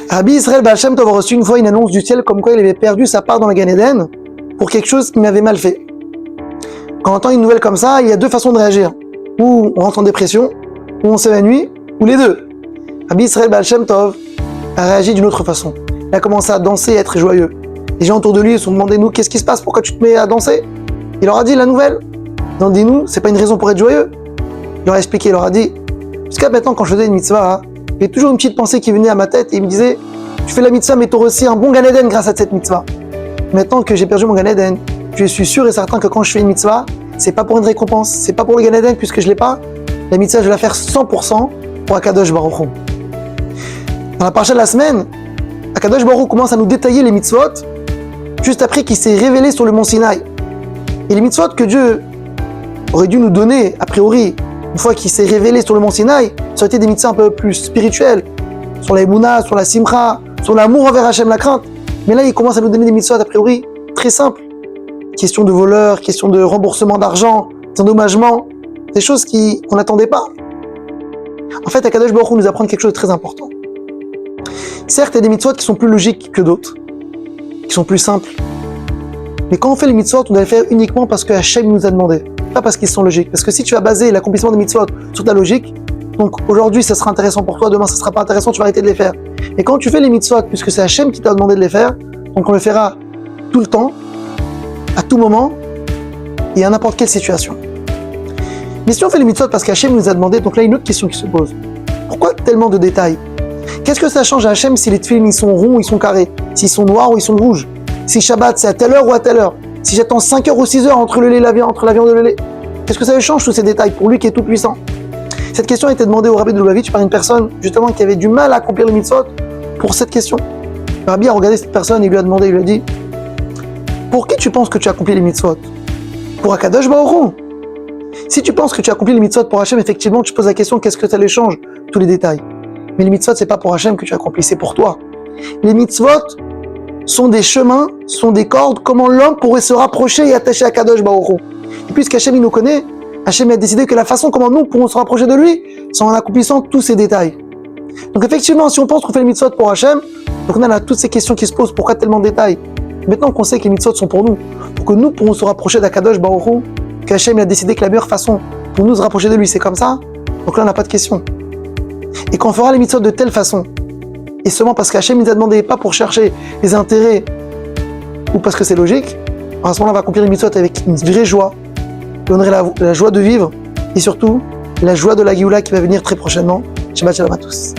Rabbi Israël Baal Shem Tov a reçu une fois une annonce du ciel comme quoi il avait perdu sa part dans la Gan Eden pour quelque chose qu'il m'avait mal fait. Quand on entend une nouvelle comme ça, il y a deux façons de réagir. Ou on rentre en dépression, ou on s'évanouit, ou les deux. Rabbi Israël Baal Shem Tov a réagi d'une autre façon. Il a commencé à danser et à être joyeux. Les gens autour de lui se sont demandé, nous, qu'est-ce qui se passe? Pourquoi tu te mets à danser? Il leur a dit la nouvelle. Ils ont dit, nous, c'est pas une raison pour être joyeux. Il leur a expliqué, il leur a dit, jusqu'à maintenant, quand je faisais une mitzvah, il y avait toujours une petite pensée qui venait à ma tête et il me disait, tu fais la mitzvah, mais tu auras aussi un bon Gan Eden grâce à cette mitzvah. Maintenant que j'ai perdu mon Gan Eden, je suis sûr et certain que quand je fais une mitzvah, c'est pas pour une récompense, c'est pas pour le Gan Eden puisque je l'ai pas. La mitzvah, je vais la faire 100% pour Akadosh Baruch Hu. Dans la parasha de la semaine, Akadosh Baruch Hu commence à nous détailler les mitzvot juste après qu'il s'est révélé sur le mont Sinaï. Et les mitzvot que Dieu aurait dû nous donner, a priori, une fois qu'il s'est révélé sur le mont Sinaï, ça aurait été des mitzvahs un peu plus spirituels, sur la Emouna, sur la Simcha, sur l'amour envers Hachem, la crainte. Mais là, il commence à nous donner des mitzvot a priori très simples. Question de voleurs, question de remboursement d'argent, d'endommagement, des choses qu'on n'attendait pas. En fait, Akadosh Baruch Hu nous apprend quelque chose de très important. Certes, il y a des mitzvot qui sont plus logiques que d'autres, qui sont plus simples. Mais quand on fait les mitzvot, on doit les faire uniquement parce que Hachem nous a demandé, pas parce qu'ils sont logiques. Parce que si tu as basé l'accomplissement des mitzvot sur ta logique, donc aujourd'hui ça sera intéressant pour toi, demain ça sera pas intéressant, tu vas arrêter de les faire. Et quand tu fais les mitzvot, puisque c'est Hachem qui t'a demandé de les faire, donc on le fera tout le temps, à tout moment, et à n'importe quelle situation. Mais si on fait les mitzvot parce qu'Hachem nous a demandé, donc là une autre question qui se pose. Pourquoi tellement de détails? Qu'est-ce que ça change à Hachem si les tefilin ils sont ronds ou ils sont carrés? S'ils sont noirs ou ils sont rouges? Si Shabbat c'est à telle heure ou à telle heure? Si j'attends 5 heures ou 6 heures entre le lait et la viande, entre la viande et le lait? Qu'est-ce que ça change tous ces détails pour lui qui est tout puissant? Cette question a été demandée au Rabbi de Lubavitch par une personne justement qui avait du mal à accomplir les mitzvot pour cette question. Le Rabbi a regardé cette personne et lui a demandé, il lui a dit, pour qui tu penses que tu as accompli les mitzvot? Pour Akadosh Baruch Hu. Si tu penses que tu as accompli les mitzvot pour Hachem, effectivement tu poses la question, qu'est-ce que ça les change? Tous les détails. Mais les mitzvot c'est pas pour Hachem que tu as accompli, c'est pour toi. Les mitzvot sont des chemins, sont des cordes, comment l'homme pourrait se rapprocher et attacher à Kadosh Baruch Hu. Et puisqu'Hachem il nous connaît, Hachem a décidé que la façon comment nous pourrons se rapprocher de lui, c'est en accomplissant tous ces détails. Donc effectivement, si on pense qu'on fait les mitzvot pour Hachem, donc on a toutes ces questions qui se posent, pourquoi tellement de détails? Maintenant qu'on sait que les mitzvot sont pour nous, pour que nous pourrons se rapprocher d'Akadosh Baruch Hu, qu'Hachem a décidé que la meilleure façon pour nous se rapprocher de lui, c'est comme ça, donc là on n'a pas de question. Et quand on fera les mitzvot de telle façon, et seulement parce qu'Hachem nous a demandé, pas pour chercher les intérêts, ou parce que c'est logique, à ce moment-là on va accomplir les mitzvot avec une vraie joie, et on aurait la joie de vivre, et surtout la joie de la Géoula qui va venir très prochainement. Shabbat Shalom à tous.